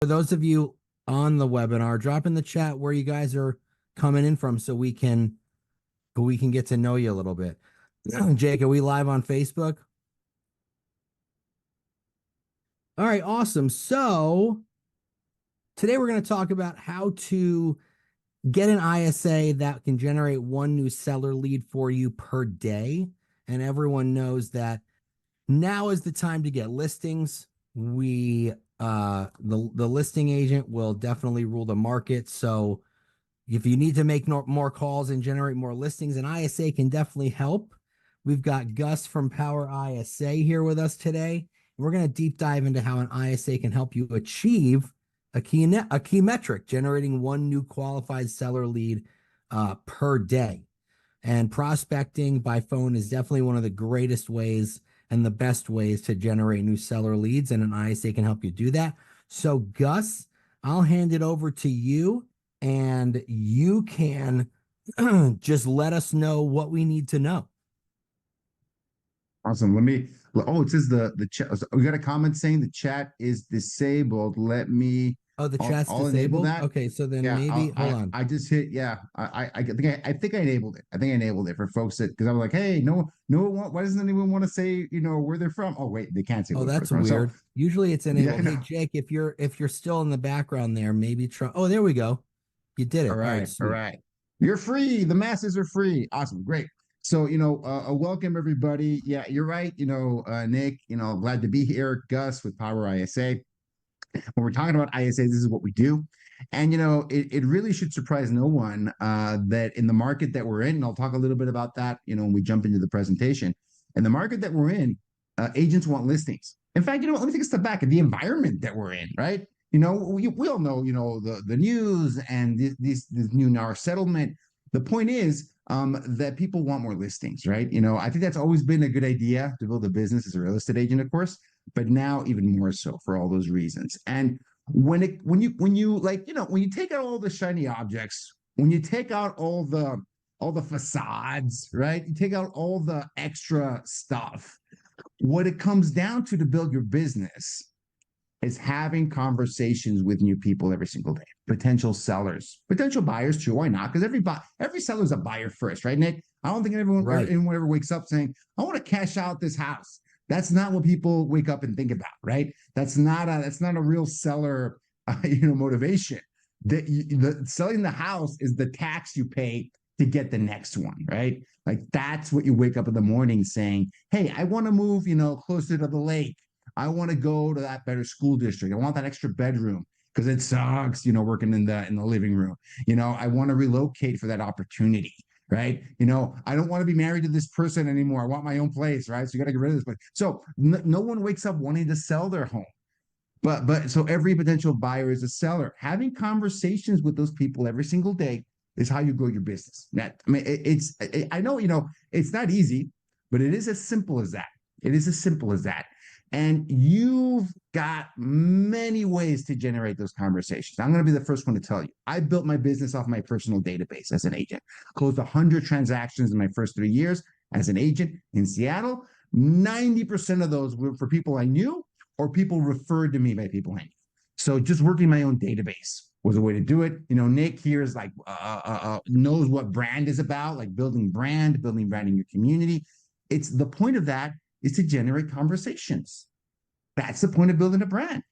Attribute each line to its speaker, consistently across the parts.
Speaker 1: For those of you on the webinar, drop in the chat where you guys are coming in from so we can get to know you a little bit. Jake, are we live on Facebook? All right, awesome. So today we're going to talk about how to get an ISA that can generate one new seller lead for you per day. And everyone knows that now is the time to get listings. The listing agent will definitely rule the market. So if you need to make more calls and generate more listings, an ISA can definitely help. We've got Gus from PowerISA here with us today. We're going to deep dive into how an ISA can help you achieve a key metric, generating one new qualified seller lead per day. And prospecting by phone is definitely one of the greatest ways and the best ways to generate new seller leads, and an ISA can help you do that. So Gus, I'll hand it over to you, and you can just let us know what we need to know.
Speaker 2: Awesome. Oh, it says the chat. We got a comment saying the chat is disabled. Let me.
Speaker 1: Oh, the chat's
Speaker 2: I'll enable
Speaker 1: disabled?
Speaker 2: that.
Speaker 1: Okay, so then
Speaker 2: Yeah,
Speaker 1: maybe hold on.
Speaker 2: I just hit. Yeah, I think I enabled it. I think I enabled it for folks that, because I was like, hey, no one. Why doesn't anyone want to say where they're from? Oh wait, they can't say
Speaker 1: Oh,
Speaker 2: where they're
Speaker 1: that's
Speaker 2: from. So
Speaker 1: weird. Usually it's
Speaker 2: yeah,
Speaker 1: enabled.
Speaker 2: no.
Speaker 1: Hey, Jake, if you're still in the background there, maybe try. Oh, there we go. You did
Speaker 2: All
Speaker 1: it. All right,
Speaker 2: right, all
Speaker 1: sweet.
Speaker 2: right. You're free. The masses are free. Awesome, great. So, welcome everybody. Yeah, you're right. Nick, glad to be here. Gus with Power ISA. When we're talking about ISA, this is what we do. And, it really should surprise no one that in the market that we're in, and I'll talk a little bit about that, when we jump into the presentation. In the market that we're in, agents want listings. In fact, let me take a step back at the environment that we're in, right? We all know, the news and this new NAR settlement. The point is that people want more listings, right? I think that's always been a good idea to build a business as a real estate agent, of course, but now even more so for all those reasons. And when you take out all the shiny objects, when you take out all the facades, right? You take out all the extra stuff. What it comes down to build your business is having conversations with new people every single day, potential sellers, potential buyers too. Why not? Because every seller is a buyer first, right, Nick? I don't think
Speaker 1: Right.
Speaker 2: anyone ever wakes up saying, "I want to cash out this house." That's not what people wake up and think about, right? That's not a real seller, motivation. The selling the house is the tax you pay to get the next one, right? Like that's what you wake up in the morning saying, "Hey, I want to move, closer to the lake. I want to go to that better school district. I want that extra bedroom because it sucks, working in the living room. I want to relocate for that opportunity, right? I don't want to be married to this person anymore. I want my own place, right? So you got to get rid of this place. So no one wakes up wanting to sell their home. But so every potential buyer is a seller. Having conversations with those people every single day is how you grow your business. I know, it's not easy, but it is as simple as that. It is as simple as that. And you've got many ways to generate those conversations. I'm going to be the first one to tell you. I built my business off my personal database as an agent, closed 100 transactions in my first 3 years as an agent in Seattle. 90% of those were for people I knew or people referred to me by people I knew. So just working my own database was a way to do it. Nick here is like knows what brand is about, like building brand in your community. It's the point of that is to generate conversations. That's the point of building a brand.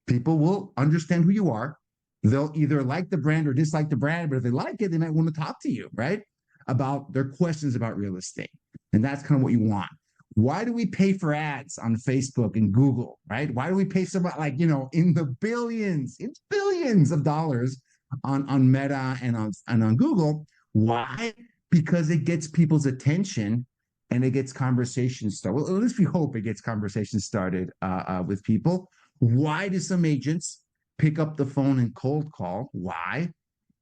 Speaker 2: People will understand who you are. They'll either like the brand or dislike the brand, but if they like it, they might want to talk to you, right? About their questions about real estate. And that's kind of what you want. Why do we pay for ads on Facebook and Google, right? Why do we pay somebody like, in the billions of dollars on Meta and on Google? Why? Because it gets people's attention and it gets conversations started. Well, at least we hope it gets conversations started with people. Why do some agents pick up the phone and cold call? Why?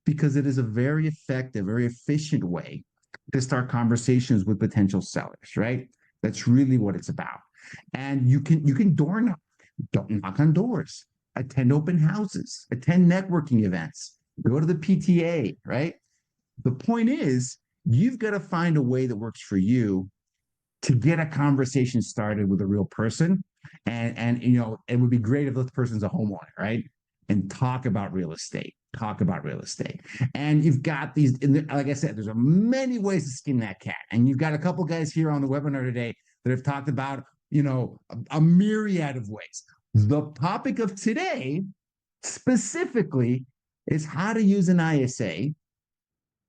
Speaker 2: Because it is a very effective, very efficient way to start conversations with potential sellers, right? That's really what it's about. And you can door knock, don't knock on doors, attend open houses, attend networking events, go to the PTA, right? The point is, you've got to find a way that works for you to get a conversation started with a real person. And it would be great if this person's a homeowner, right? and talk about real estate. Talk about real estate. And you've got these, like I said, there's many ways to skin that cat. And you've got a couple guys here on the webinar today that have talked about, a myriad of ways. The topic of today specifically is how to use an ISA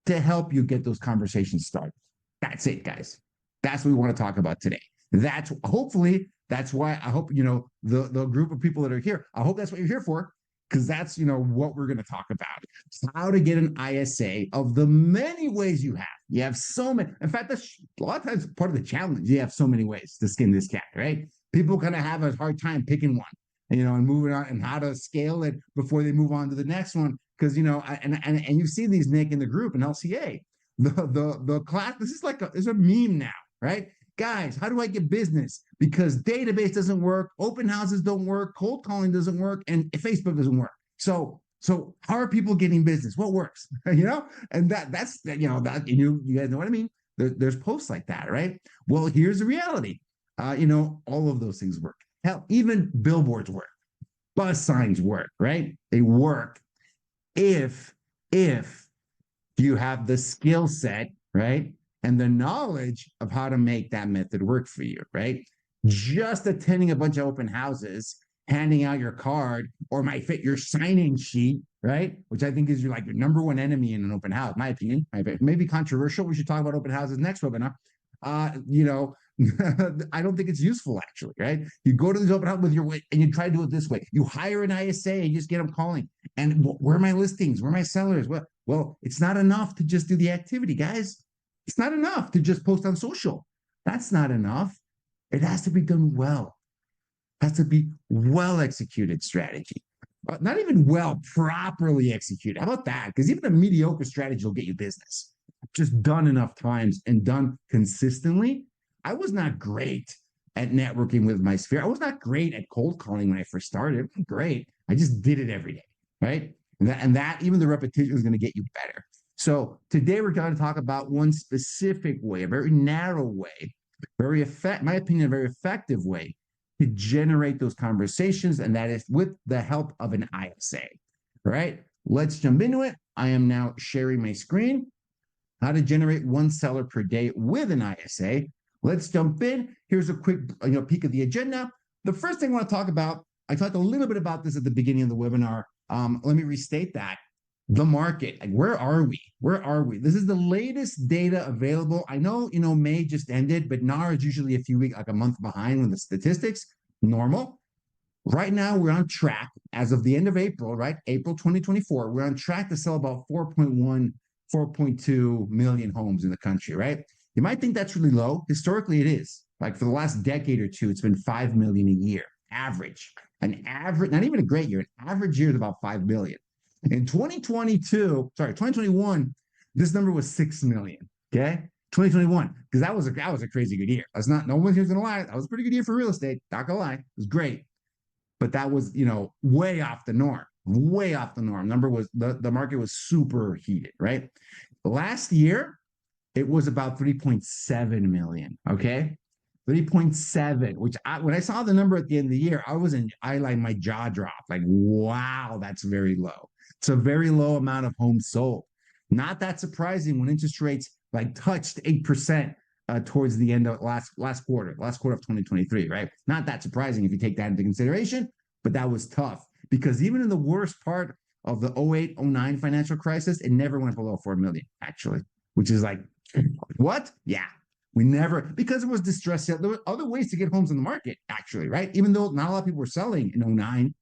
Speaker 2: to help you get those conversations started. That's it, guys. That's what we want to talk about today. That's why I hope, the group of people that are here, I hope that's what you're here for, because that's, what we're going to talk about. How to get an ISA of the many ways you have. You have so many. In fact, that's a lot of times part of the challenge. You have so many ways to skin this cat, right? People kind of have a hard time picking one, and moving on and how to scale it before they move on to the next one. Because, and you see these, Nick, in the group in LCA, the class, this is like it's a meme now, right? Guys, how do I get business? Because database doesn't work, open houses don't work, cold calling doesn't work, and Facebook doesn't work. So how are people getting business? What works? And that's you guys know what I mean? There's posts like that, right? Well, here's the reality. All of those things work. Hell, even billboards work. Bus signs work, right? They work if you have the skill set, right? And the knowledge of how to make that method work for you, right? Just attending a bunch of open houses, handing out your card, or might fit your sign-in sheet, right? Which I think is your number one enemy in an open house, my opinion. Maybe controversial. We should talk about open houses next webinar. I don't think it's useful, actually, right? You go to these open houses and you try to do it this way. You hire an ISA and you just get them calling. And where are my listings? Where are my sellers? Well, it's not enough to just do the activity, guys. It's not enough to just post on social. That's not enough. It has to be done well. It has to be well-executed strategy. Not even properly executed. How about that? Because even a mediocre strategy will get you business. Just done enough times and done consistently. I was not great at networking with my sphere. I was not great at cold calling when I first started. Great. I just did it every day, right? And that even the repetition is going to get you better. So today we're going to talk about one specific way, a very narrow way, my opinion, a very effective way to generate those conversations, and that is with the help of an ISA. All right, let's jump into it. I am now sharing my screen. How to generate one seller per day with an ISA. Let's jump in. Here's a quick peek of the agenda. The first thing I want to talk about, I talked a little bit about this at the beginning of the webinar. Let me restate that. The market, where are we? Where are we? This is the latest data available. I know, May just ended, but NAR is usually a few weeks, like a month behind with the statistics. Normal. Right now, we're on track as of the end of April, right? April 2024, we're on track to sell about 4.2 million homes in the country, right? You might think that's really low. Historically, it is. Like for the last decade or two, it's been 5 million a year, average. An average, not even a great year, an average year is about 5 million. In 2021, this number was 6 million. Okay. 2021, because that was a crazy good year. No one here's gonna lie. That was a pretty good year for real estate. Not gonna lie. It was great. But that was, way off the norm. Way off the norm. The market was super heated, right? Last year, it was about 3.7 million. Okay. 3.7, which when I saw the number at the end of the year, my jaw dropped. Like, wow, that's very low. It's a very low amount of homes sold. Not that surprising when interest rates touched 8% towards the end of last quarter of 2023, right? Not that surprising if you take that into consideration, but that was tough because even in the worst part of the 08-09 financial crisis, it never went below 4 million, actually, which is like, what? Yeah. We never, because it was distressed. There were other ways to get homes in the market, actually, right? Even though not a lot of people were selling in 09,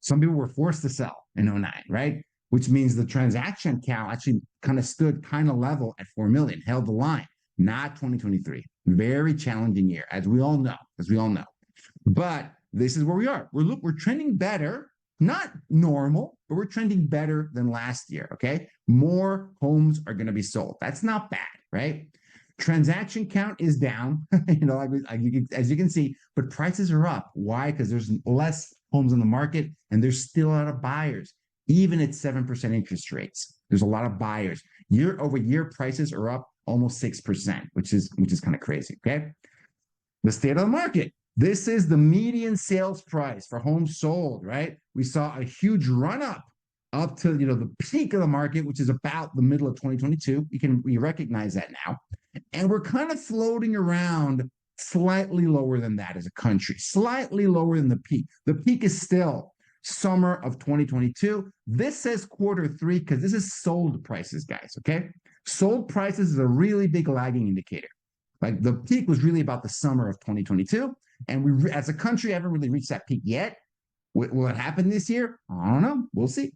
Speaker 2: some people were forced to sell in 09, right? Which means the transaction count actually kind of stood kind of level at 4 million, held the line, not 2023. Very challenging year, as we all know. But this is where we are. We're trending better, not normal, but we're trending better than last year, okay? More homes are going to be sold. That's not bad, right? Transaction count is down, as you can see, but prices are up. Why? Because there's less homes on the market and there's still a lot of buyers, even at 7% interest rates. There's a lot of buyers. Year over year, prices are up almost 6%, which is kind of crazy. Okay. The state of the market. This is the median sales price for homes sold, right? We saw a huge run up to the peak of the market, which is about the middle of 2022. We recognize that now. And we're kind of floating around slightly lower than that as a country, slightly lower than the peak. The peak is still summer of 2022. This says Q3 because this is sold prices, guys. Okay. Sold prices is a really big lagging indicator. Like the peak was really about the summer of 2022. And we, as a country, haven't really reached that peak yet. Will it happen this year? I don't know. We'll see.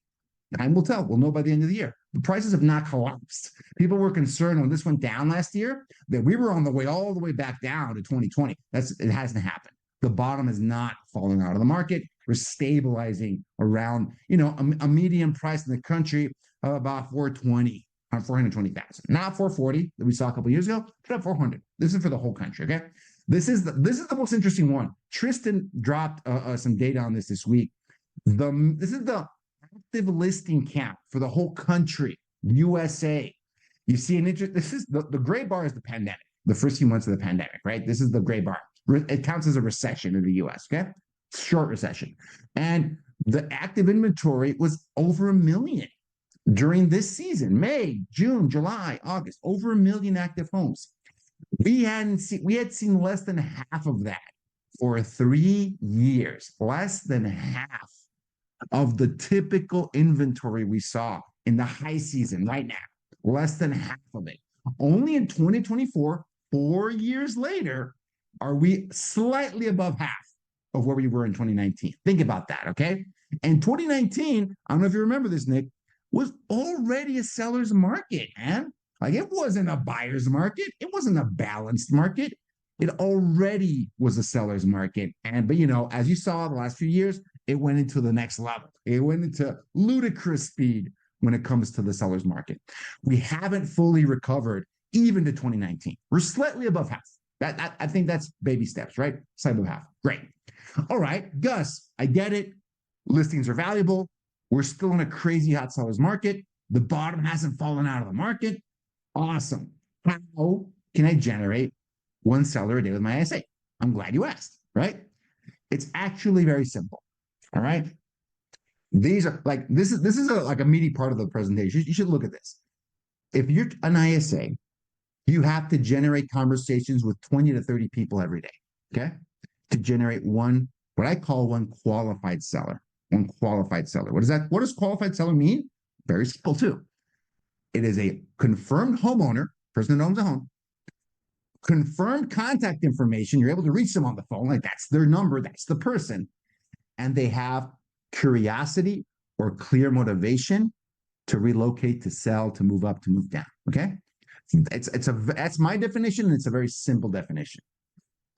Speaker 2: Time will tell. We'll know by the end of the year. The prices have not collapsed. People were concerned when this went down last year that we were on the way all the way back down to 2020. It hasn't happened. The bottom is not falling out of the market. We're stabilizing around, a median price in the country of about 420,000, not 440 that we saw a couple of years ago, but 400. This is for the whole country. Okay, this is the most interesting one. Tristan dropped some data on this week. This is the active listing count for the whole country, USA. You see an interest. This is the gray bar is the pandemic, the first few months of the pandemic, right? This is the gray bar. It counts as a recession in the US, okay? Short recession. And the active inventory was over 1 million during this season, May, June, July, August, over 1 million active homes. We had seen less than half of that for 3 years, less than half of the typical inventory we saw in the high season right now, less than half of it. Only in 2024, 4 years later, are we slightly above half of where we were in 2019. Think about that, okay? And 2019, I don't know if you remember this, Nick, was already a seller's market, man. Like it wasn't a buyer's market. It wasn't a balanced market. It already was a seller's market. But as you saw the last few years, it went into the next level. It went into ludicrous speed when it comes to the seller's market. We haven't fully recovered even to 2019. We're slightly above half. I think that's baby steps, right? Slightly above half. Great. All right, Gus, I get it. Listings are valuable. We're still in a crazy hot seller's market. The bottom hasn't fallen out of the market. Awesome. How can I generate one seller a day with my ISA? I'm glad you asked, right? It's actually very simple. All right. These are like this is like a meaty part of the presentation. You should look at this. If you're an ISA, you have to generate conversations with 20 to 30 people every day. Okay. To generate one, what I call one qualified seller. One qualified seller. What does qualified seller mean? Very simple too. It is a confirmed homeowner, person that owns a home, confirmed contact information. You're able to reach them on the phone. Like that's their number. That's the person. And they have curiosity or clear motivation to relocate, to sell, to move up, to move down. Okay. That's my definition. And it's a very simple definition.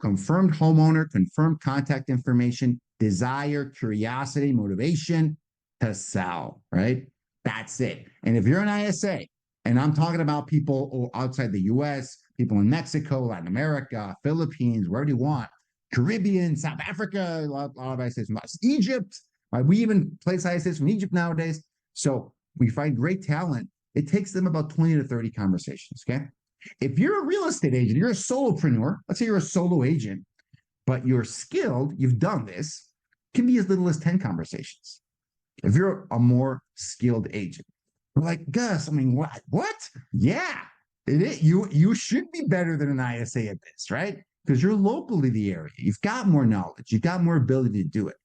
Speaker 2: Confirmed homeowner, confirmed contact information, desire, curiosity, motivation to sell, right? That's it. And if you're an ISA, and I'm talking about people outside the US, people in Mexico, Latin America, Philippines, wherever you want, Caribbean, South Africa, a lot of ISAs from Egypt. We even place ISAs from Egypt nowadays. So we find great talent. It takes them about 20 to 30 conversations, okay? If you're a real estate agent, you're a solopreneur, let's say you're a solo agent, but you're skilled, you've done this, it can be as little as 10 conversations. If you're a more skilled agent, we're like, Gus, I mean, what? Yeah, it is. You should be better than an ISA at this, right? Because you're local to the area. You've got more knowledge. You've got more ability to do it.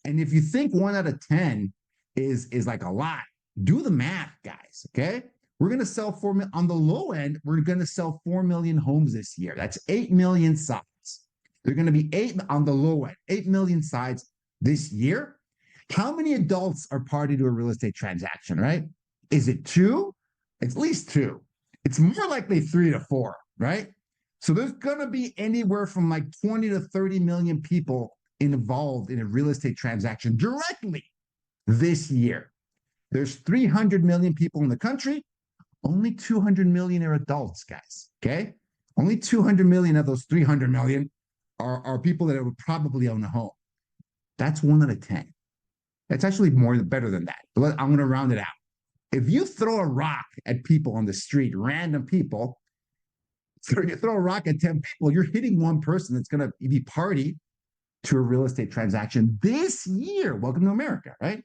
Speaker 2: And if you think 1 out of 10 is like a lot, do the math, guys, okay? We're going to sell 4 million. On the low end, we're going to sell 4 million homes this year. That's 8 million sides. They're going to be 8 on the low end, 8 million sides this year. How many adults are party to a real estate transaction, right? Is it 2? It's at least 2. It's more likely 3 to 4, right? So there's going to be anywhere from like 20 to 30 million people involved in a real estate transaction directly this year. There's 300 million people in the country. Only 200 million are adults, guys, okay? Only 200 million of those 300 million are people that would probably own a home. That's 1 out of 10. That's actually better than that. But I'm going to round it out. If you throw a rock at people on the street, random people, so you throw a rock at 10 people, you're hitting one person that's going to be party to a real estate transaction this year. Welcome to America, right?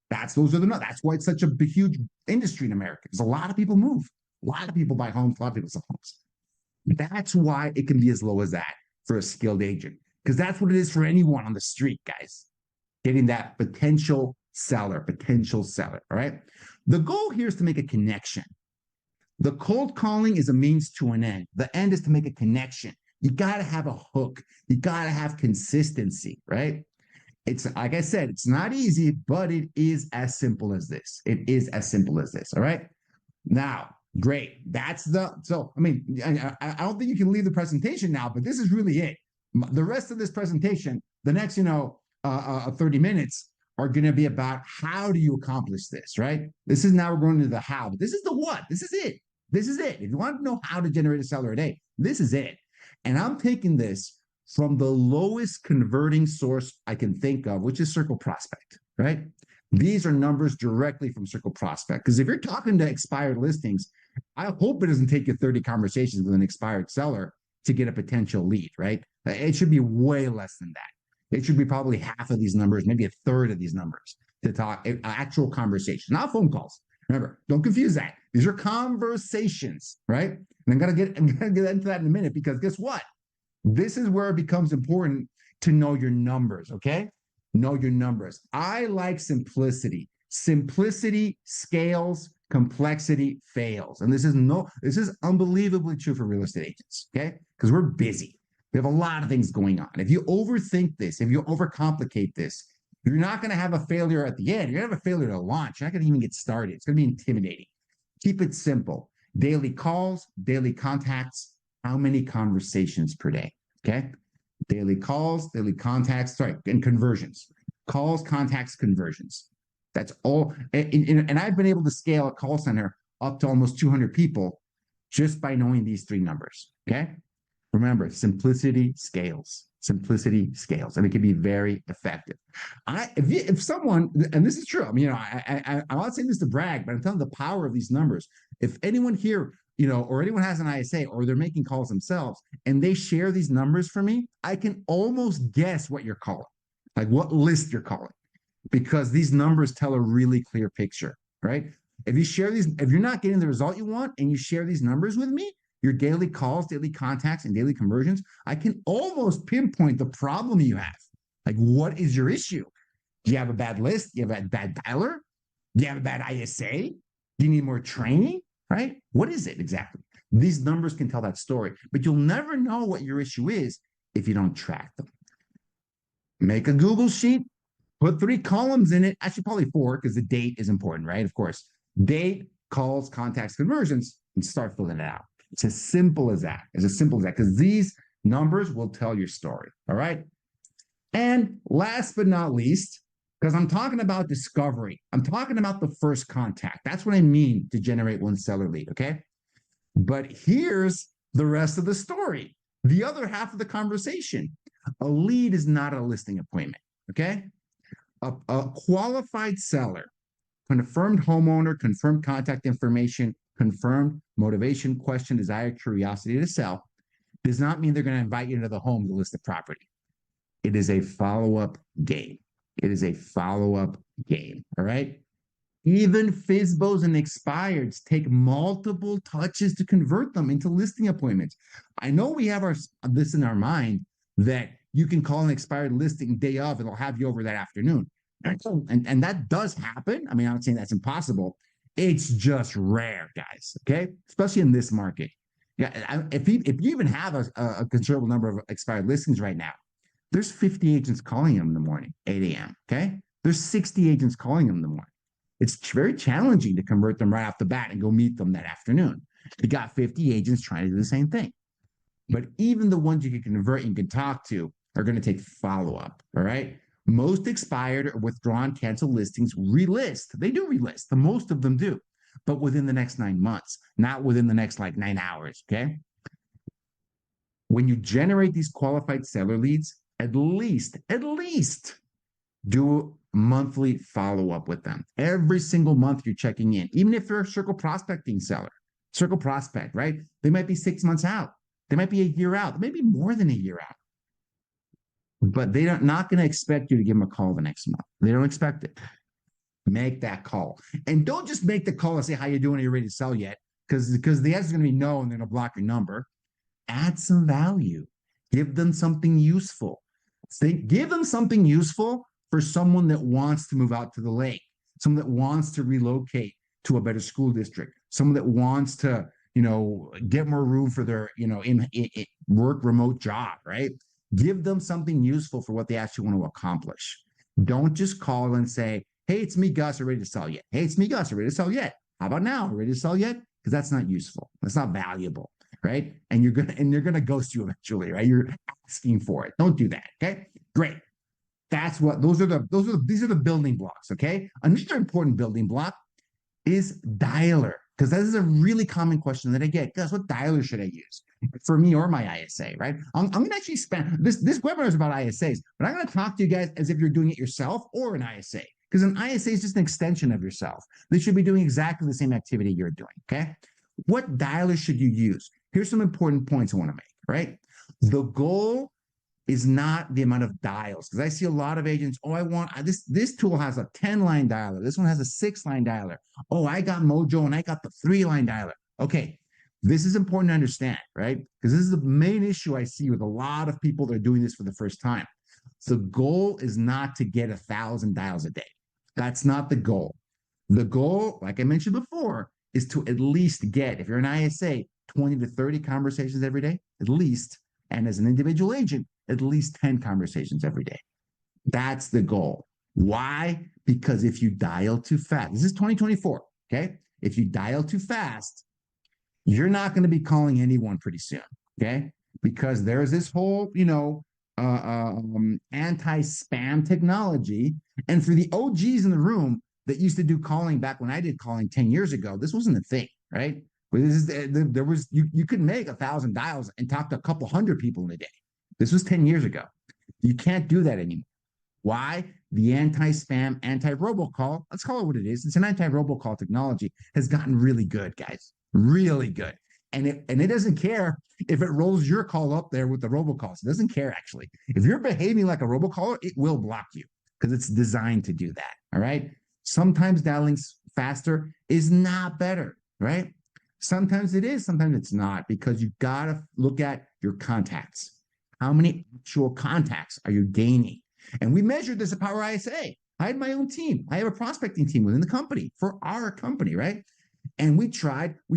Speaker 2: That's why it's such a big, huge industry in America. Because a lot of people move, a lot of people buy homes, a lot of people sell homes. That's why it can be as low as that for a skilled agent, because that's what it is for anyone on the street, guys. Getting that potential seller. All right. The goal here is to make a connection. The cold calling is a means to an end. The end is to make a connection. You got to have a hook. You got to have consistency, right? It's like I said, it's not easy, but it is as simple as this. It is as simple as this. All right. Now, great. I mean, I don't think you can leave the presentation now, but this is really it. The rest of this presentation, the next, 30 minutes are going to be about how do you accomplish this, right? This is now we're going into the how, but this is the what. This is it. This is it. If you want to know how to generate a seller a day, this is it. And I'm taking this from the lowest converting source I can think of, which is Circle Prospect, right? These are numbers directly from Circle Prospect. Because if you're talking to expired listings, I hope it doesn't take you 30 conversations with an expired seller to get a potential lead, right? It should be way less than that. It should be probably half of these numbers, maybe a third of these numbers to talk actual conversation, not phone calls. Remember, don't confuse that. These are conversations, right? And I'm gonna get into that in a minute, because guess what? This is where it becomes important to know your numbers, okay? Know your numbers. I like simplicity. Simplicity scales, complexity fails. And this is unbelievably true for real estate agents, okay? Because we're busy. We have a lot of things going on. If you overthink this, if you overcomplicate this, you're not going to have a failure at the end. You're going to have a failure to launch. You're not going to even get started. It's going to be intimidating. Keep it simple. Daily calls, daily contacts, how many conversations per day? Okay. Daily calls, daily contacts, and conversions. Calls, contacts, conversions. That's all. And I've been able to scale a call center up to almost 200 people just by knowing these three numbers. Okay. Remember, simplicity scales. Simplicity scales, and it can be very effective. If someone, and this is true, I mean, I'm not saying this to brag, but I'm telling the power of these numbers. If anyone here, or anyone has an ISA, or they're making calls themselves, and they share these numbers for me, I can almost guess what you're calling, like what list you're calling, because these numbers tell a really clear picture, right? If you're not getting the result you want, and you share these numbers with me, your daily calls, daily contacts, and daily conversions, I can almost pinpoint the problem you have. Like, what is your issue? Do you have a bad list? Do you have a bad dialer? Do you have a bad ISA? Do you need more training? Right? What is it exactly? These numbers can tell that story, but you'll never know what your issue is if you don't track them. Make a Google sheet, put 3 columns in it, actually probably 4, because the date is important, right? Of course, date, calls, contacts, conversions, and start filling it out. It's as simple as that. It's as simple as that, because these numbers will tell your story. All right. And last but not least, because I'm talking about discovery, I'm talking about the first contact. That's what I mean to generate one seller lead. Okay. But here's the rest of the story, the other half of the conversation. A lead is not a listing appointment. Okay. A qualified seller, confirmed homeowner, confirmed contact information, confirmed motivation, question, desire, curiosity to sell, does not mean they're going to invite you into the home to list the property. It is a follow-up game. It is a follow-up game. All right. Even FSBOs and expireds take multiple touches to convert them into listing appointments. I know we have this in our mind that you can call an expired listing day of and they'll have you over that afternoon. And that does happen. I mean, I'm not saying that's impossible. It's just rare, guys. Okay. Especially in this market. Yeah. If you even have a considerable number of expired listings right now, there's 50 agents calling them in the morning, 8 a.m. Okay. There's 60 agents calling them in the morning. It's very challenging to convert them right off the bat and go meet them that afternoon. You got 50 agents trying to do the same thing. But even the ones you can convert and you can talk to are going to take follow-up. All right. Most expired or withdrawn canceled listings relist. They do relist. The most of them do, but within the next 9 months, not within the next 9 hours. Okay. When you generate these qualified seller leads, at least do monthly follow-up with them. Every single month you're checking in, even if they're a Circle Prospecting seller. Circle Prospect, right? They might be 6 months out. They might be a year out. They may be more than a year out. but they don't not going to expect you to give them a call the next month. They don't expect it. Make that call, and don't just make the call and say how you doing. Are you ready to sell yet? Because the answer is going to be no, and they're going to block your number. Add some value. Give them something useful. Give them something useful for someone that wants to move out to the lake, someone that wants to relocate to a better school district, someone that wants to, get more room for their, in work remote job, right? Give them something useful for what they actually want to accomplish. Don't just call and say, hey, it's me, Gus, are ready to sell yet? Hey, it's me, Gus, are ready to sell yet? How about now? Ready to sell yet? Because that's not useful. That's not valuable, right? And they're gonna ghost you eventually, right? You're asking for it. Don't do that. Okay, great. These are the building blocks. Okay. Another important building block is dialer, because this is a really common question that I get. Guys, what dialer should I use for me or my ISA, right? I'm going to actually spend this webinar is about ISAs, but I'm going to talk to you guys as if you're doing it yourself or an ISA, because an ISA is just an extension of yourself. They should be doing exactly the same activity you're doing, okay? What dialer should you use? Here's some important points I want to make, right? The goal is not the amount of dials, because I see a lot of agents, oh, I want this tool has a 10-line dialer, this one has a 6-line dialer, oh, I got Mojo and I got the 3-line dialer. Okay, this is important to understand, right? Because this is the main issue I see with a lot of people that are doing this for the first time. The goal is not to get 1,000 dials a day. That's not the goal. The goal, like I mentioned before, is to at least get, if you're an ISA, 20 to 30 conversations every day, at least. And as an individual agent, at least 10 conversations every day. That's the goal. Why? Because if you dial too fast, this is 2024, okay? If you dial too fast, you're not going to be calling anyone pretty soon, okay? Because there's this whole, anti-spam technology. And for the OGs in the room that used to do calling back when I did calling 10 years ago, this wasn't a thing, right? You could make 1,000 dials and talk to a couple hundred people in a day. This was 10 years ago. You can't do that anymore. Why? The anti-spam, anti-robocall, let's call it what it is. It's an anti-robocall technology, has gotten really good, guys. Really good. And it doesn't care if it rolls your call up there with the robocalls. It doesn't care, actually. If you're behaving like a robocaller, it will block you because it's designed to do that. All right. Sometimes dialing faster is not better, right? Sometimes it is, sometimes it's not, because you got to look at your contacts. How many actual contacts are you gaining? And we measured this at PowerISA. I had my own team. I have a prospecting team within the company for our company, right? And we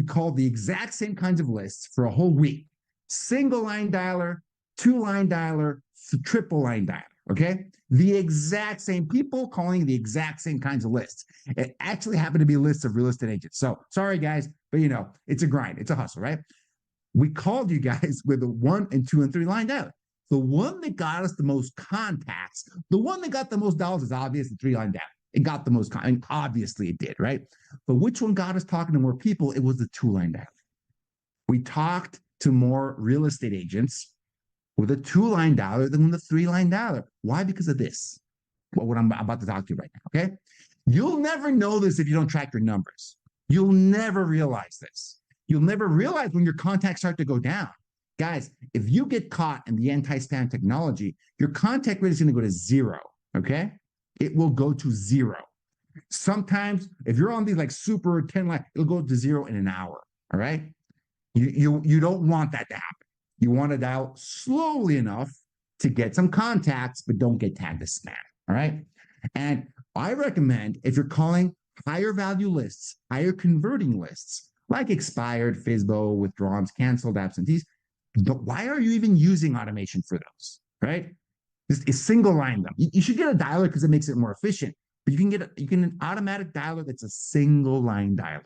Speaker 2: called the exact same kinds of lists for a whole week. Single line dialer, 2-line dialer, triple line dialer, okay? The exact same people calling the exact same kinds of lists. It actually happened to be lists of real estate agents. So sorry, guys, but it's a grind. It's a hustle, right? We called you guys with a 1 and 2 and 3-line dialer. The one that got us the most contacts, the one that got the most dollars is obvious, the 3-line dialer. It got the most, and obviously it did, right? But which one got us talking to more people? It was the 2-line dialer. We talked to more real estate agents with a 2-line dialer than with a 3-line dialer. Why? Because of this. What I'm about to talk to you right now, okay? You'll never know this if you don't track your numbers. You'll never realize this. You'll never realize when your contacts start to go down. Guys, if you get caught in the anti-spam technology, your contact rate is going to go to 0, okay? It will go to 0. Sometimes, if you're on these like super 10-line, it'll go to 0 in an hour, all right? You don't want that to happen. You want to dial slowly enough to get some contacts, but don't get tagged as spam, all right? And I recommend, if you're calling higher value lists, higher converting lists, like expired, FISBO, withdrawals, canceled, absentees, but why are you even using automation for those, right? Just single line them. You should get a dialer because it makes it more efficient, but you can an automatic dialer that's a single line dialer.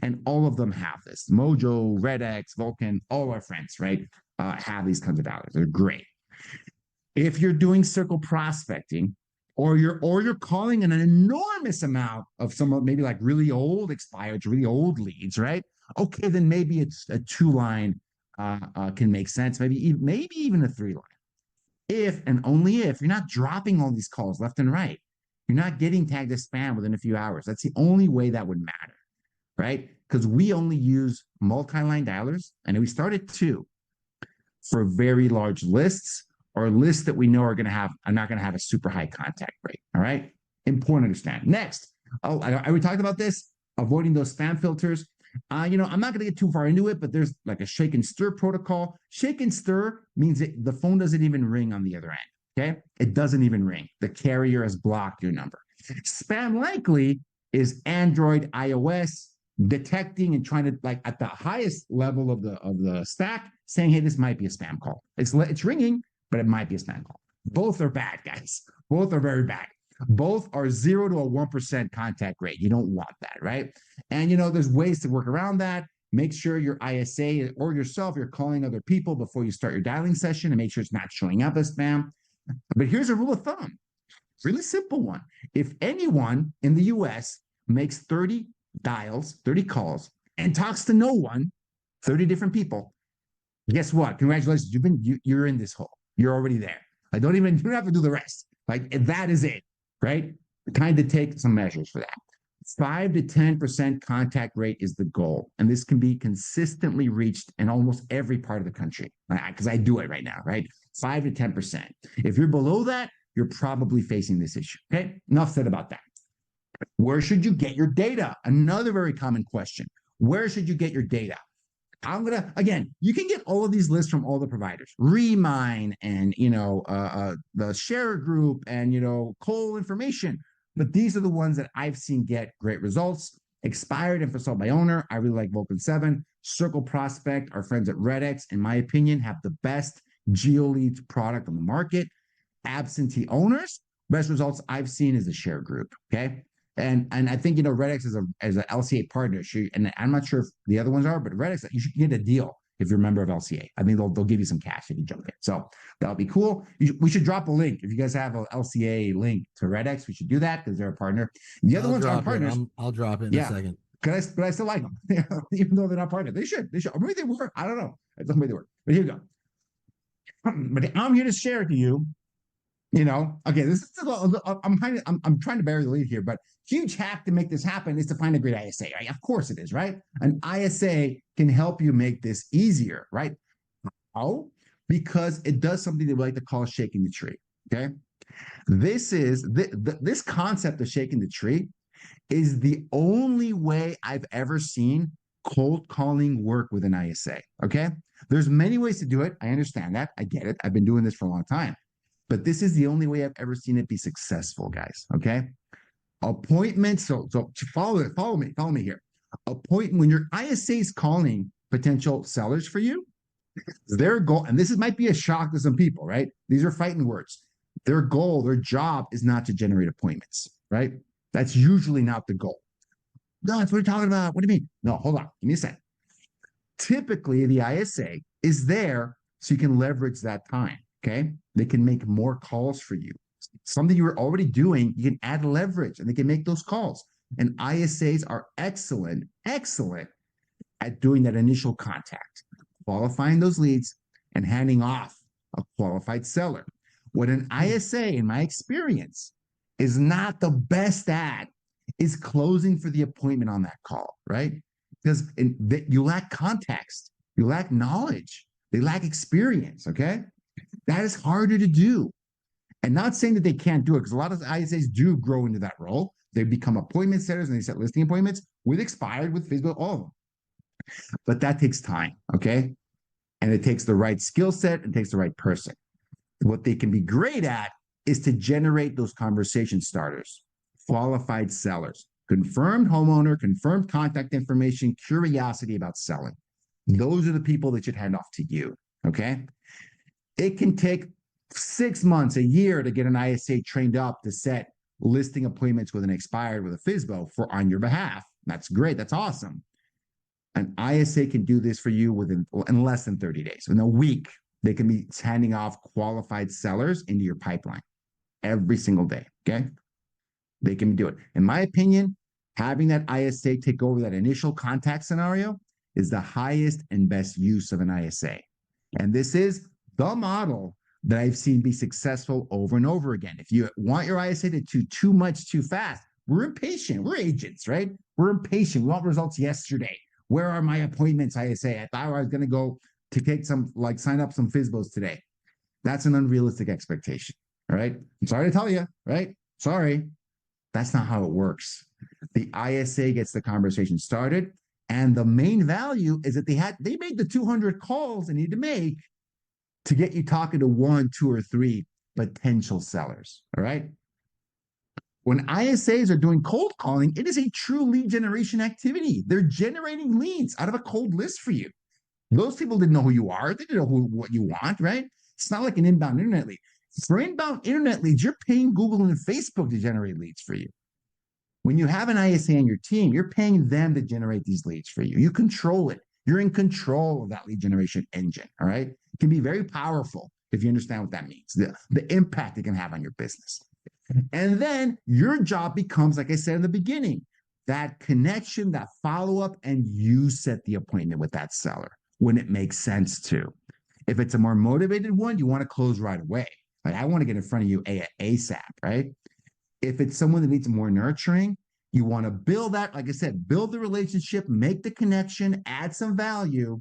Speaker 2: And all of them have this. Mojo, RedX, Vulcan, all our friends, right, have these kinds of dialers. They're great. If you're doing circle prospecting, or you're calling an enormous amount of some maybe like really old expired, really old leads, right? Okay, then maybe it's a 2-line can make sense. Maybe even a 3-line. If and only if you're not dropping all these calls left and right, you're not getting tagged as spam within a few hours. That's the only way that would matter, right? Because we only use multi-line dialers, and we started 2 for very large lists or lists that we know are not going to have a super high contact rate. All right. Important to understand. Next, we talked about this, avoiding those spam filters. I'm not going to get too far into it, but there's like a shake and stir protocol. Shake and stir means that the phone doesn't even ring on the other end. Okay. It doesn't even ring. The carrier has blocked your number. Spam likely is Android, iOS detecting and trying to, like, at the highest level of the stack, saying, hey, this might be a spam call. It's ringing, but it might be a spam call. Both are bad, guys. Both are very bad. Both are 0 to a 1% contact rate. You don't want that, right? And there's ways to work around that. Make sure your ISA or yourself, you're calling other people before you start your dialing session, and make sure it's not showing up as spam. But here's a rule of thumb. Really simple one. If anyone in the US makes 30 dials, 30 calls, and talks to no one, 30 different people, guess what? Congratulations. You're in this hole. You're already there. You don't have to do the rest. Like, that is it, right? Kind of take some measures for that. 5 to 10% contact rate is the goal. And this can be consistently reached in almost every part of the country, because I do it right now, right? 5 to 10%. If you're below that, you're probably facing this issue. Okay. Enough said about that. Where should you get your data? Another very common question. Where should you get your data? Again, you can get all of these lists from all the providers, Remine and, the Share Group and, Coal Information. But these are the ones that I've seen get great results. Expired info sold by owner. I really like Vulcan 7. Circle Prospect, our friends at RedX, in my opinion, have the best GeoLeads product on the market. Absentee owners, best results I've seen is the Share Group. Okay. And I think, RedX is an LCA partner. And I'm not sure if the other ones are, but RedX, you should get a deal if you're a member of LCA. I think they'll give you some cash if you jump in. So that'll be cool. We should drop a link. If you guys have an LCA link to RedX, we should do that because they're a partner. The other ones aren't partners.
Speaker 1: I'll drop it in a second.
Speaker 2: But I still like them, even though they're not partners. They should. Or maybe they work. I don't know. I don't know, maybe they work. But here you go. But I'm here to share to you. Okay, this is I'm trying to bury the lead here, but huge hack to make this happen is to find a great ISA, right? Of course it is, right? An ISA can help you make this easier, right? How? Because it does something that we like to call shaking the tree. Okay, this concept of shaking the tree is the only way I've ever seen cold calling work with an ISA. Okay, there's many ways to do it. I understand that. I get it. I've been doing this for a long time. But this is the only way I've ever seen it be successful, guys. Okay. Appointments. So follow me here. When your ISA is calling potential sellers for you, their goal, and this might be a shock to some people, right? These are fighting words. Their goal, their job is not to generate appointments, right? That's usually not the goal. No, that's what we're talking about. What do you mean? No, hold on. Give me a second. Typically, the ISA is there so you can leverage that time. Okay. They can make more calls for you. Something you were already doing, you can add leverage and they can make those calls. And ISAs are excellent at doing that initial contact, qualifying those leads and handing off a qualified seller. What an ISA, in my experience, is not the best at is closing for the appointment on that call, right? Because you lack context, you lack knowledge, they lack experience, okay? That is harder to do. And not saying that they can't do it, because a lot of ISAs do grow into that role. They become appointment setters and they set listing appointments with expired, with Facebook, all of them. But that takes time, okay? And it takes the right skill set and takes the right person. What they can be great at is to generate those conversation starters, qualified sellers, confirmed homeowner, confirmed contact information, curiosity about selling. Those are the people that should hand off to you, okay? It can take 6 months, a year to get an ISA trained up to set listing appointments with an expired with a FSBO on your behalf. That's great. That's awesome. An ISA can do this for you in less than 30 days. In a week, they can be handing off qualified sellers into your pipeline every single day. Okay. They can do it. In my opinion, having that ISA take over that initial contact scenario is the highest and best use of an ISA. And this is the model that I've seen be successful over and over again. If you want your ISA to do too much too fast, we're impatient. We're agents, right? We're impatient. We want results yesterday. Where are my appointments, ISA? I thought I was going to go to take sign up some FSBOs today. That's an unrealistic expectation. All right. I'm sorry to tell you, right? Sorry. That's not how it works. The ISA gets the conversation started. And the main value is that they made the 200 calls they need to make to get you talking to one, two, or three potential sellers. All right. When ISAs are doing cold calling, it is a true lead generation activity. They're generating leads out of a cold list for you. Those people didn't know who you are. They didn't know what you want, right? It's not like an inbound internet lead. For inbound internet leads, you're paying Google and Facebook to generate leads for you. When you have an ISA on your team, you're paying them to generate these leads for you. You control it. You're in control of that lead generation engine, all right? It can be very powerful if you understand what that means, the impact it can have on your business. And then your job becomes, like I said in the beginning, that connection, that follow-up, and you set the appointment with that seller when it makes sense to. If it's a more motivated one, you want to close right away. Like, I want to get in front of you ASAP, right? If it's someone that needs more nurturing, you want to build that, like I said, build the relationship, make the connection, add some value,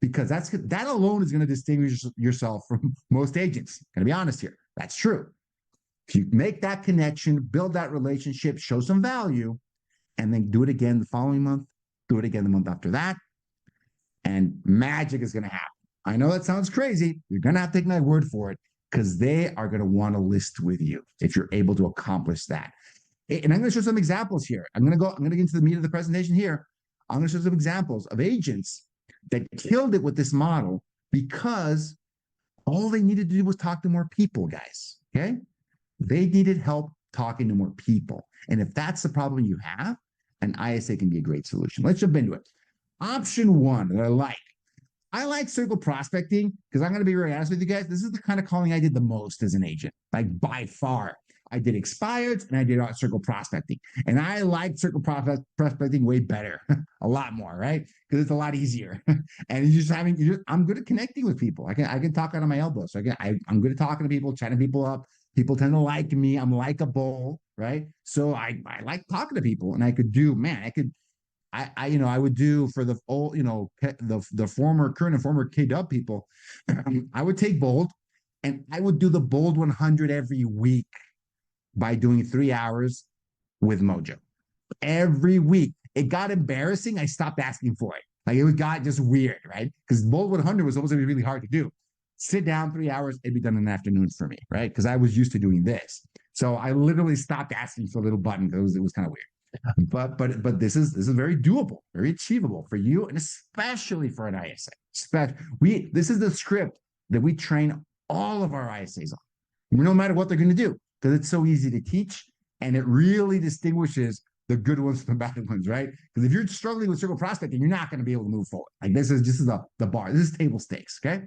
Speaker 2: because that alone is going to distinguish yourself from most agents. Going to be honest here. That's true. If you make that connection, build that relationship, show some value, and then do it again the following month, do it again the month after that, and magic is going to happen. I know that sounds crazy. You're going to have to take my word for it, because they are going to want to list with you if you're able to accomplish that. And I'm going to show some examples here. I'm going to get into the meat of the presentation here. I'm going to show some examples of agents that killed it with this model because all they needed to do was talk to more people, guys. Okay? They needed help talking to more people. And if that's the problem you have, an ISA can be a great solution. Let's jump into it. Option one that I like circle prospecting because I'm going to be very honest with you guys. This is the kind of calling I did the most as an agent, like by far. I did expireds and I did circle prospecting. And I like circle prospecting way better, a lot more, right? Because it's a lot easier. And I'm good at connecting with people. I can talk out of my elbow. So I'm good at talking to people, chatting people up. People tend to like me. I'm likable, right? So I like talking to people, and I would do for the old, the former, current and former KW people, I would take bold, and I would do the bold 100 every week by doing 3 hours with Mojo. Every week. It got embarrassing. I stopped asking for it. Like, it got just weird, right? Because bold 100 was supposed to be really hard to do. Sit down 3 hours, it'd be done in the afternoon for me, right? Because I was used to doing this. So I literally stopped asking for a little button because it was kind of weird. But this is very doable, very achievable for you, and especially for an ISA. This is the script that we train all of our ISAs on, no matter what they're going to do, because it's so easy to teach, and it really distinguishes the good ones from the bad ones, right? Because if you're struggling with circle prospecting, you're not going to be able to move forward. Like, this is the bar. This is table stakes, okay?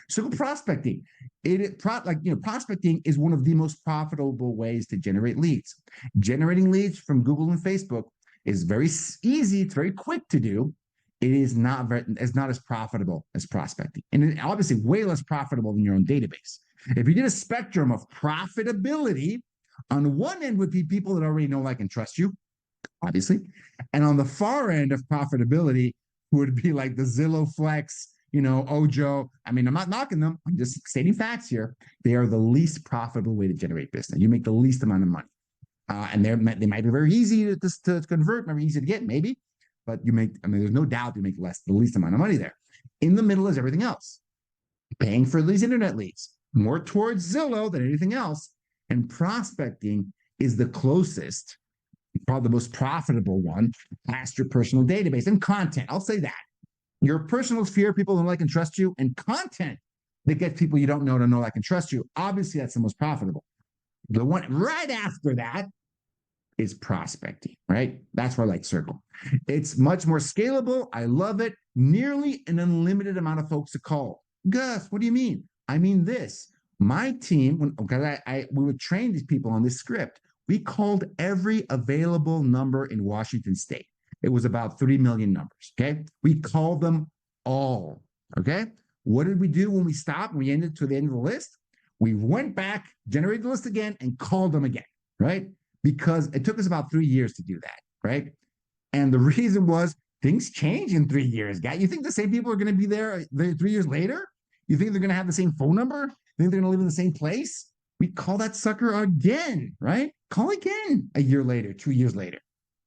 Speaker 2: Circle prospecting, prospecting is one of the most profitable ways to generate leads. Generating leads from Google and Facebook is very easy. It's very quick to do. It's not as profitable as prospecting, and obviously way less profitable than your own database. If you did a spectrum of profitability, on one end would be people that already know, like, and trust you, obviously, and on the far end of profitability would be like the Zillow Flex, Ojo. I mean, I'm not knocking them. I'm just stating facts here. They are the least profitable way to generate business. You make the least amount of money. And they might be very easy to convert, very easy to get, maybe. But there's no doubt you make the least amount of money there. In the middle is everything else. Paying for these internet leads, more towards Zillow than anything else. And prospecting is the closest, probably the most profitable one, past your personal database and content. I'll say that. Your personal sphere, people don't like and trust you, and content that gets people you don't know to know, like, and trust you. Obviously, that's the most profitable. The one right after that is prospecting, right? That's where I like circle. It's much more scalable. I love it. Nearly an unlimited amount of folks to call. Gus, what do you mean? I mean this. My team, because we would train these people on this script, we called every available number in Washington State. It was about 3 million numbers, okay? We called them all, okay? What did we do when we stopped and we ended to the end of the list? We went back, generated the list again, and called them again, right? Because it took us about 3 years to do that, right? And the reason was things change in 3 years, guy. You think the same people are going to be there 3 years later? You think they're going to have the same phone number? Think they're going to live in the same place? We call that sucker again, right? Call again a year later, 2 years later.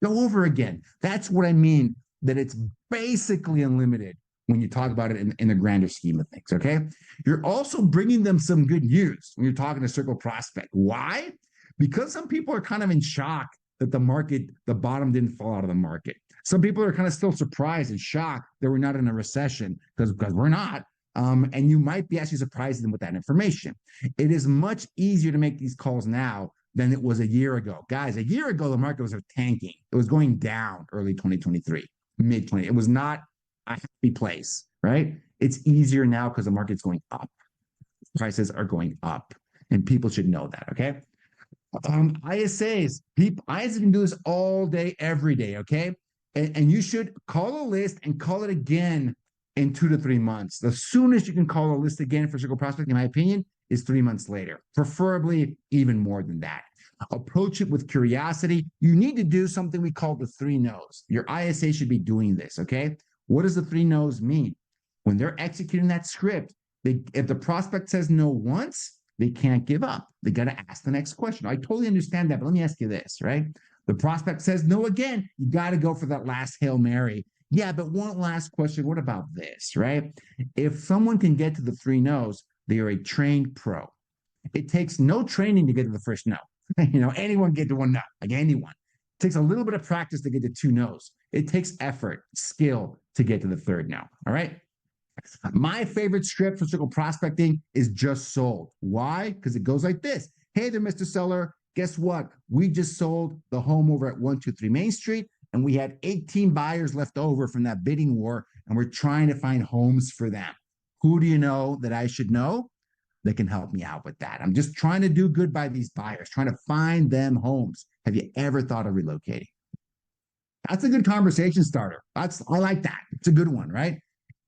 Speaker 2: Go over again. That's what I mean, that it's basically unlimited when you talk about it in the grander scheme of things, okay? You're also bringing them some good news when you're talking to Circle Prospect. Why? Because some people are kind of in shock that the bottom didn't fall out of the market. Some people are kind of still surprised and shocked that we're not in a recession because we're not. And you might be actually surprising them with that information. It is much easier to make these calls now than it was a year ago. Guys, a year ago, the market was tanking. It was going down early 2023, mid 20. It was not a happy place, right? It's easier now because the market's going up. Prices are going up, and people should know that, okay? ISAs, ISAs can do this all day, every day, okay? And you should call a list and call it again in 2 to 3 months. The soonest you can call a list again for Circle Prospect, in my opinion, is 3 months later, preferably even more than that. Approach it with curiosity. You need to do something we call the 3 no's. Your ISA should be doing this, okay? What does the 3 no's mean? When they're executing that script, if the prospect says no once, they can't give up. They got to ask the next question. I totally understand that, but let me ask you this, right? The prospect says no again, you got to go for that last Hail Mary. Yeah, but one last question. What about this, right? If someone can get to the 3 no's, they are a trained pro. It takes no training to get to the first no. Anyone get to 1 no, like anyone. It takes a little bit of practice to get to 2 no's. It takes effort, skill to get to the 3rd no. All right. My favorite script for Circle Prospecting is just sold. Why? Because it goes like this. Hey there, Mr. Seller. Guess what? We just sold the home over at 123 Main Street, and we had 18 buyers left over from that bidding war, and we're trying to find homes for them. Who do you know that I should know that can help me out with that? I'm just trying to do good by these buyers, trying to find them homes. Have you ever thought of relocating? That's a good conversation starter. I like that. It's a good one, right?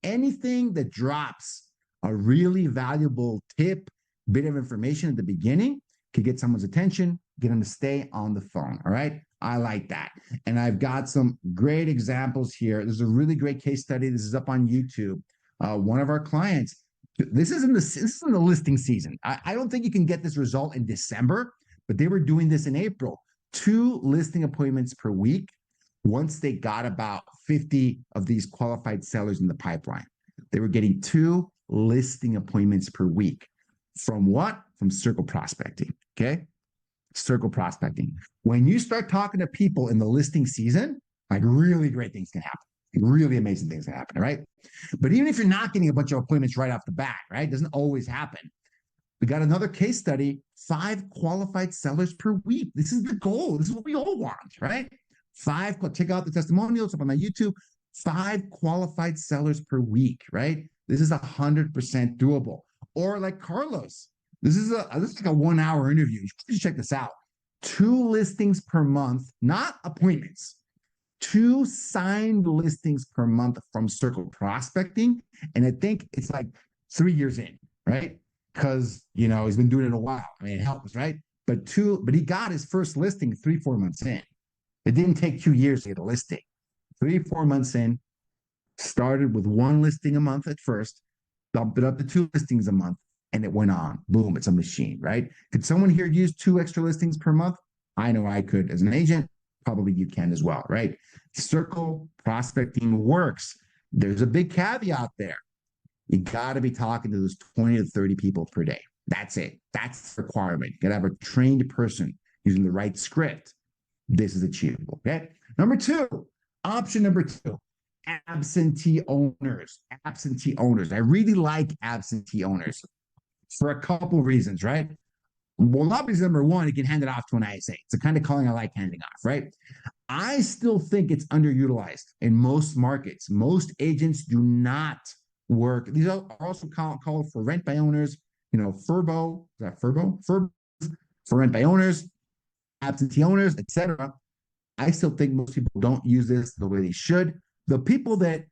Speaker 2: Anything that drops a really valuable tip, bit of information at the beginning could get someone's attention, get them to stay on the phone. All right. I like that. And I've got some great examples here. There's a really great case study. This is up on YouTube. One of our clients, this is in the listing season. I don't think you can get this result in December, but they were doing this in April. 2 listing appointments per week. Once they got about 50 of these qualified sellers in the pipeline, they were getting 2 listing appointments per week. From what? From Circle Prospecting. Okay. Circle Prospecting. When you start talking to people in the listing season, like really great things can happen. Really amazing things can happen. Right. But even if you're not getting a bunch of appointments right off the bat, right? It doesn't always happen. We got another case study, 5 qualified sellers per week. This is the goal. This is what we all want, right? 5, check out the testimonials up on my YouTube, 5 qualified sellers per week, right? This is 100% doable. Or like Carlos, this is like a 1-hour interview. You should check this out. 2 listings per month, not appointments. 2 signed listings per month from Circle Prospecting. And I think it's like 3 years in, right? Because, he's been doing it a while. I mean, it helps, right? But he got his first listing 3-4 months in. It didn't take 2 years to get a listing. 3-4 months in, started with 1 listing a month at first, bumped it up to 2 listings a month, and it went on. Boom, it's a machine, right? Could someone here use 2 extra listings per month? I know I could as an agent. Probably you can as well, right? Circle Prospecting works. There's a big caveat there. You got to be talking to those 20 to 30 people per day. That's it. That's the requirement. You got to have a trained person using the right script. This is achievable. Okay. Option number 2, absentee owners. Absentee owners. I really like absentee owners for a couple reasons, right? Well, obviously, number 1, you can hand it off to an ISA. It's the kind of calling I like handing off, right? I still think it's underutilized in most markets. Most agents do not work. These are also called for rent by owners, FRBO. Is that FRBO? FRBO for rent by owners, absentee owners, etc. I still think most people don't use this the way they should. The people that,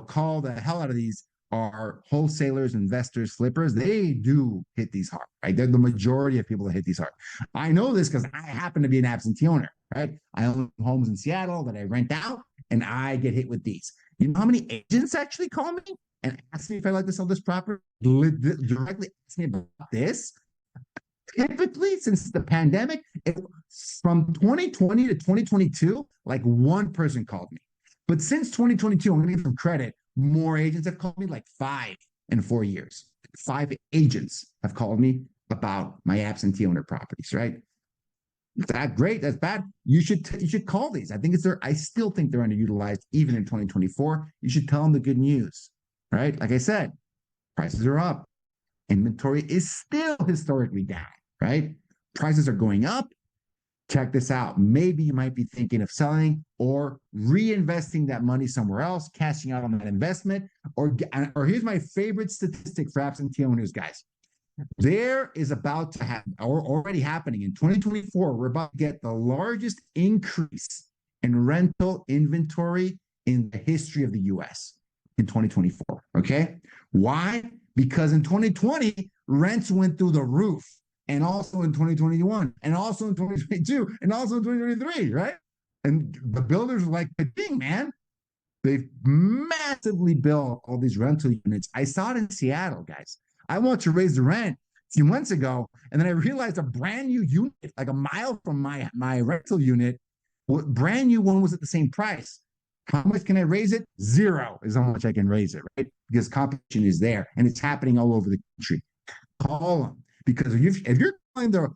Speaker 2: call the hell out of these are wholesalers, investors, flippers. They do hit these hard, right? They're the majority of people that hit these hard. I know this because I happen to be an absentee owner, right? I own homes in Seattle that I rent out, and I get hit with these. You know how many agents actually call me? and ask me if I'd like to sell this property, directly ask me about this, typically since the pandemic, from 2020 to 2022, like one person called me. But since 2022, I'm going to give them credit. More agents have called me, like 5 in 4 years. 5 agents have called me about my absentee owner properties, right? Is that great? That's bad. You should call these. I still think they're underutilized even in 2024. You should tell them the good news, right? Like I said, prices are up. Inventory is still historically down, right? Prices are going up. Check this out. Maybe you might be thinking of selling or reinvesting that money somewhere else, cashing out on that investment, or here's my favorite statistic for absentee owners, guys. There is about to happen, or already happening in 2024. We're about to get the largest increase in rental inventory in the history of the US in 2024. Okay. Why? Because in 2020, rents went through the roof, and also in 2021, and also in 2022, and also in 2023, right? And the builders were like, dang, man, they've massively built all these rental units. I saw it in Seattle, guys. I want to raise the rent a few months ago, and then I realized a brand new unit, like a mile from my rental unit, brand new one was at the same price. How much can I raise it? 0 is how much I can raise it, right? Because competition is there, and it's happening all over the country. Call them, because if you're calling the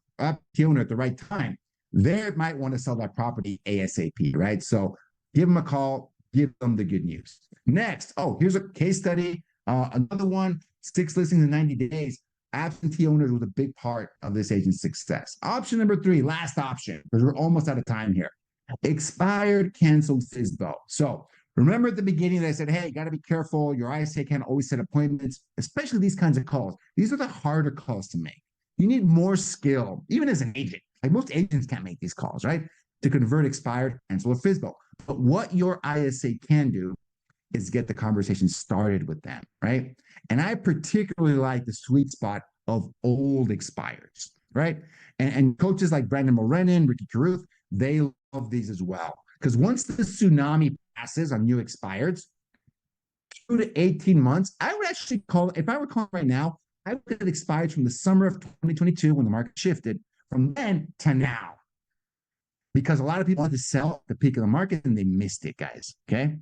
Speaker 2: owner at the right time, they might want to sell that property ASAP, right? So give them a call, give them the good news. Next, here's a case study. Another one, 6 listings in 90 days. Absentee owners was a big part of this agent's success. Option number 3, last option, because we're almost out of time here. Expired, canceled FSBO. So remember at the beginning that I said, hey, got to be careful. Your ISA can't always set appointments, especially these kinds of calls. These are the harder calls to make. You need more skill, even as an agent. Like most agents can't make these calls, right? To convert expired, cancel, or FSBO. But what your ISA can do is get the conversation started with them, right? And I particularly like the sweet spot of old expires, right? And coaches like Brandon Morenin, Ricky Caruth, they love these as well. Because once the tsunami passes on new expireds, 2 to 18 months, I would actually call, if I were calling right now, I would get expired from the summer of 2022 when the market shifted, from then to now. Because a lot of people had to sell at the peak of the market and they missed it, guys, okay?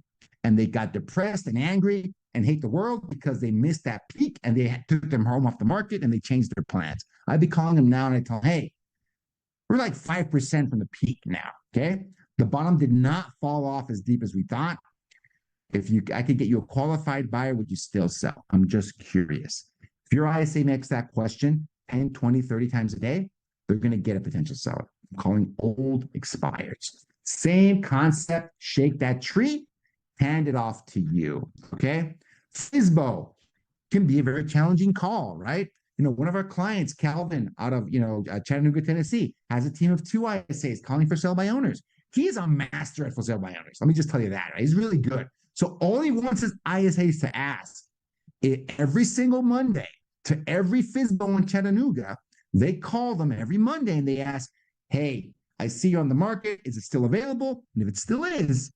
Speaker 2: And they got depressed and angry and hate the world because they missed that peak, and they took them home off the market and they changed their plans. I'd be calling them now and I tell them, hey, we're like 5% from the peak now, okay? The bottom did not fall off as deep as we thought. I could get you a qualified buyer, would you still sell? I'm just curious. If your ISA makes that question 10, 20, 30 times a day, they're going to get a potential seller. I'm calling old expires. Same concept, shake that tree, hand it off to you, okay? FSBO can be a very challenging call, right? One of our clients, Calvin, out of, Chattanooga, Tennessee, has a team of 2 ISAs calling for sale by owners. He's a master at for sale by owners. Let me just tell you that, right? He's really good. So all he wants is ISAs to ask. Every single Monday to every FSBO in Chattanooga, they call them every Monday and they ask, hey, I see you're on the market. Is it still available? And if it still is,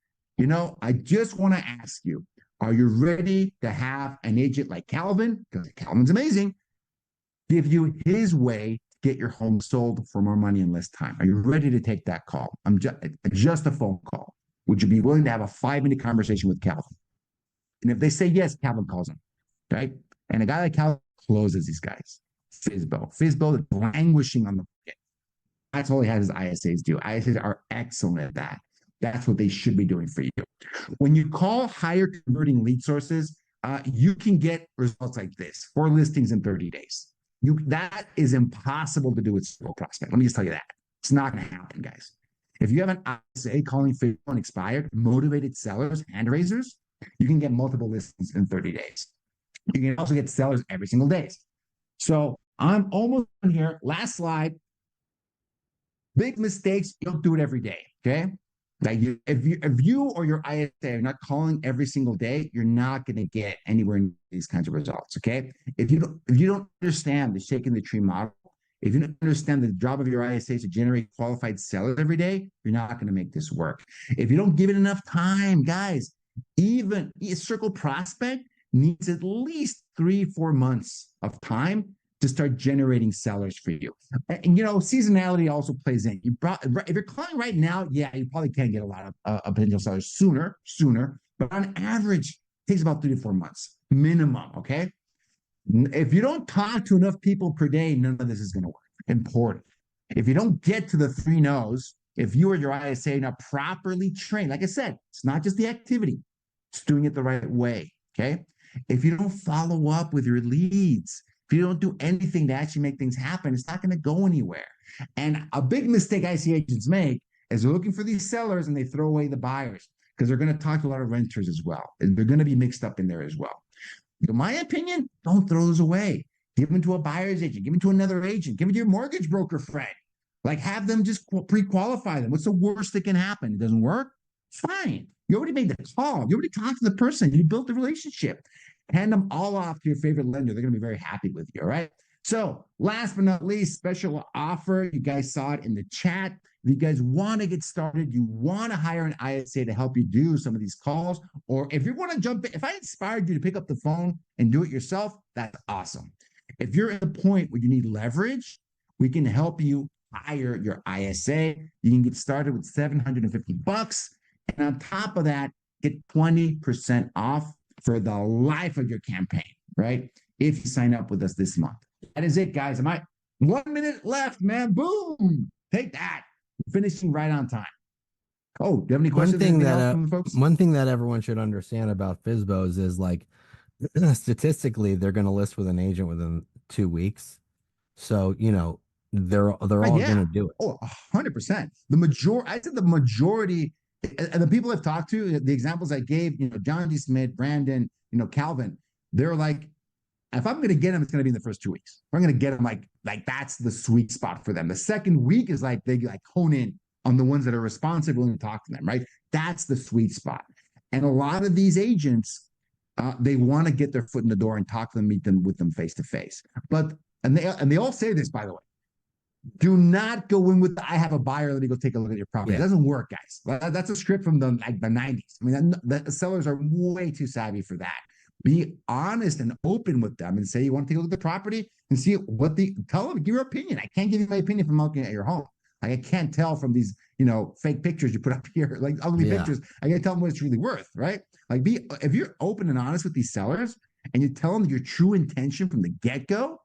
Speaker 2: I just want to ask you, are you ready to have an agent like Calvin, because Calvin's amazing, give you his way to get your home sold for more money in less time? Are you ready to take that call? I'm just a phone call. Would you be willing to have a 5-minute conversation with Calvin? And if they say yes, Calvin calls him, right? And a guy like Calvin closes these guys. FSBO languishing on the market. That's all he has his ISAs do. ISAs are excellent at that. That's what they should be doing for you. When you call higher converting lead sources, you can get results like this: 4 listings in 30 days. That is impossible to do with single prospect. Let me just tell you that. It's not going to happen, guys. If you have an ISA calling for expired, motivated sellers, hand raisers, you can get multiple listings in 30 days. You can also get sellers every single day. So I'm almost done here. Last slide. Big mistakes, you don't do it every day, okay? Like if you or your ISA are not calling every single day, you're not going to get anywhere near these kinds of results, okay? If you don't understand the shaking the tree model, if you don't understand the job of your ISA is to generate qualified sellers every day, you're not going to make this work. If you don't give it enough time, guys, even a circle prospect needs at least 3, 4 months of time to start generating sellers for you. And you know, seasonality also plays in. If you're calling right now, yeah, you probably can get a lot of potential sellers sooner. But on average, it takes about 3 to 4 months minimum. Okay, if you don't talk to enough people per day, none of this is going to work. Important. If you don't get to the three no's, if you or your ISA are not properly trained, like I said, it's not just the activity, it's doing it the right way. Okay. If you don't follow up with your leads, if you don't do anything to actually make things happen, it's not going to go anywhere. And a big mistake I see agents make is they're looking for these sellers and they throw away the buyers because they're going to talk to a lot of renters as well. And they're going to be mixed up in there as well. In my opinion, don't throw those away. Give them to a buyer's agent, give them to another agent, give them to your mortgage broker friend. Like have them just pre-qualify them. What's the worst that can happen? It doesn't work? Fine. You already made the call. You already talked to the person. You built the relationship. Hand them all off to your favorite lender. They're going to be very happy with you. All right. So last but not least, special offer. You guys saw it in the chat. If you guys want to get started, you want to hire an ISA to help you do some of these calls, or if you want to jump in, if I inspired you to pick up the phone and do it yourself, that's awesome. If you're at a point where you need leverage, we can help you hire your ISA. You can get started with $750. And on top of that, get 20% off for the life of your campaign, right? If you sign up with us this month. That is it, guys. 1 minute left, man. Boom. Take that. Finishing right on time. Oh, do you have any questions?
Speaker 1: One thing that everyone should understand about FSBOs is like statistically, they're going to list with an agent within 2 weeks. So, you know, they're all going to do it.
Speaker 2: Oh, 100%. I said the majority, and the people I've talked to, the examples I gave, you know, John D. Smith, Brandon, you know, Calvin, they're like, if I'm going to get them, it's going to be in the first 2 weeks. I'm going to get them like that's the sweet spot for them. The second week is like they like hone in on the ones that are responsive, willing to talk to them, right? That's the sweet spot. And a lot of these agents, they want to get their foot in the door and talk to them, meet them with them face to face. But and they all say this, by the way. Do not go in with I have a buyer. Let me go take a look at your property. It doesn't work, guys. That's a script from the 90s. I mean, the sellers are way too savvy for that. Be honest and open with them and say you want to take a look at the property and see tell them, give your opinion. I can't give you my opinion from looking at your home. Like I can't tell from these, you know, fake pictures you put up here, like ugly pictures. I can't tell them what it's really worth, right? Like if you're open and honest with these sellers and you tell them your true intention from the get-go,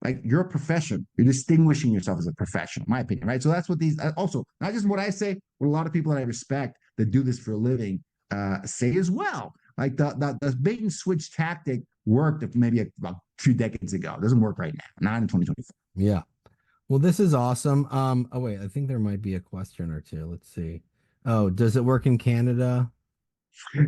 Speaker 2: like you're a professional, you're distinguishing yourself as a professional, in my opinion, right? So that's what these also, not just what I say, what a lot of people that I respect that do this for a living say as well. Like the bait and switch tactic worked maybe about 2 decades ago. It doesn't work right now, not in 2024.
Speaker 1: Yeah. Well, this is awesome. Oh wait, I think there might be a question or two. Let's see. Oh, does it work in Canada?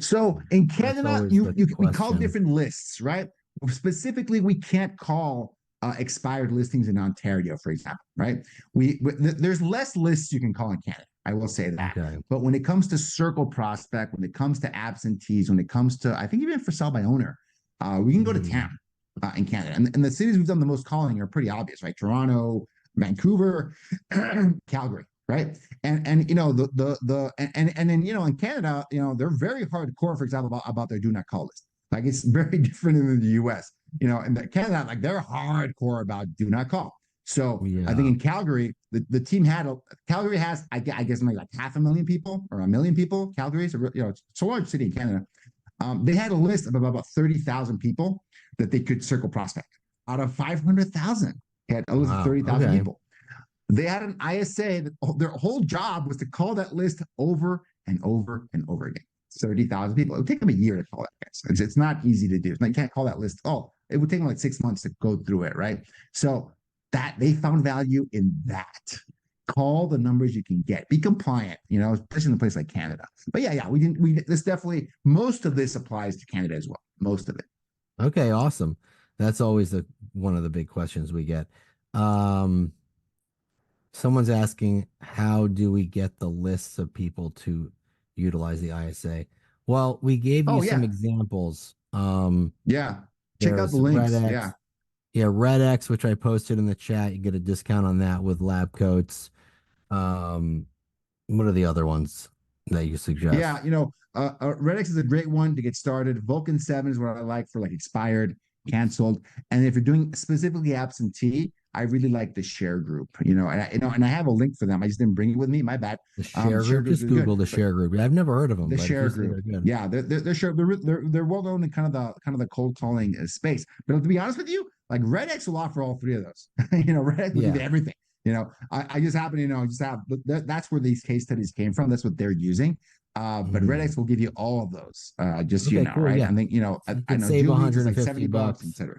Speaker 2: So in Canada, we call different lists, right? Specifically, we can't call expired listings in Ontario, for example, right? There's less lists you can call in Canada. I will say that. Okay. But when it comes to circle prospect, when it comes to absentees, when it comes to, I think even for sell by owner, we can go to town in Canada. And the cities we've done the most calling are pretty obvious, right? Toronto, Vancouver, Calgary, right? And you know and then you know in Canada, you know they're very hardcore, for example, about their do not call list. Like it's very different in the U.S. You know, and Canada, like they're hardcore about do not call. So I think in Calgary, the team Calgary has, I guess, maybe like 500,000 people or 1,000,000 people. Calgary is it's a large city in Canada. They had a list of about 30,000 people that they could circle prospect out of 500,000. They had a list of 30,000 people. They had an ISA that their whole job was to call that list over and over and over again. 30,000 people. It would take them a year to call that. It's not easy to do. You can't call that list. Oh, it would take them like 6 months to go through it, right? So that they found value in that. Call the numbers you can get. Be compliant, you know, especially in a place like Canada. But yeah, this definitely, most of this applies to Canada as well. Most of it.
Speaker 1: Okay, awesome. That's always one of the big questions we get. Someone's asking, how do we get the lists of people to utilize the ISA? Well, we gave you some examples.
Speaker 2: Check out the links.
Speaker 1: Red X, which I posted in the chat. You get a discount on that with lab coats. What are the other ones? that you suggest?
Speaker 2: Yeah, Red X is a great one to get started. Vulcan 7 is what I like for like expired, canceled. And if you're doing specifically absentee, I really like the share group, and I have a link for them. I just didn't bring it with me. My bad.
Speaker 1: The share
Speaker 2: Share
Speaker 1: group?
Speaker 2: group is
Speaker 1: Just
Speaker 2: really good.
Speaker 1: Google the
Speaker 2: But
Speaker 1: share group. I've never heard of them,
Speaker 2: the
Speaker 1: but if you
Speaker 2: share
Speaker 1: say
Speaker 2: group,
Speaker 1: they're good.
Speaker 2: yeah, they're well known in kind of the cold calling space. But to be honest with you, like Red X will offer all three of those. Red X will give
Speaker 1: Yeah.
Speaker 2: you everything. I just happen to just have that's where these case studies came from. That's what they're using. But Red
Speaker 1: Mhm.
Speaker 2: X will give you all of those. Just
Speaker 1: Okay, cool.
Speaker 2: right?
Speaker 1: Yeah.
Speaker 2: I think
Speaker 1: So you
Speaker 2: I
Speaker 1: could
Speaker 2: know
Speaker 1: save
Speaker 2: June Leagues is like
Speaker 1: 150
Speaker 2: $70,
Speaker 1: bucks.
Speaker 2: etc.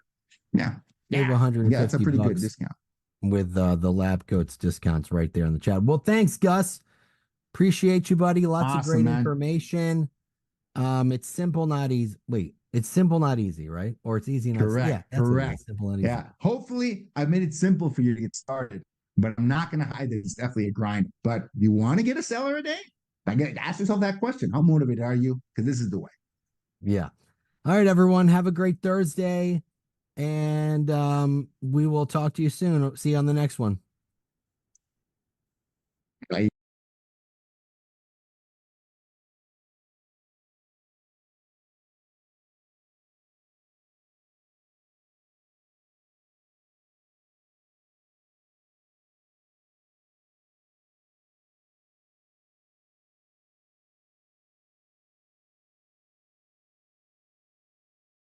Speaker 2: Yeah,
Speaker 1: Save
Speaker 2: yeah, yeah. That's a
Speaker 1: 150
Speaker 2: pretty good
Speaker 1: bucks
Speaker 2: discount.
Speaker 1: with the lab coats discounts right there in the chat. Well, thanks, Gus. Appreciate you, buddy. Lots of
Speaker 2: Awesome,
Speaker 1: great
Speaker 2: man.
Speaker 1: information. It's simple, not easy. Wait, it's simple, not easy, right? Or it's easy, not yeah,
Speaker 2: Correct,
Speaker 1: that's what it
Speaker 2: correct.
Speaker 1: is. Simple, not easy.
Speaker 2: Yeah. Hopefully, I've made it simple for you to get started, but I'm not going to hide that it's definitely a grind. But you want to get a seller a day? Ask yourself that question. How motivated are you? Because this is the way.
Speaker 1: Yeah. All right, everyone. Have a great Thursday. And we will talk to you soon. See you on the next one.
Speaker 2: Bye.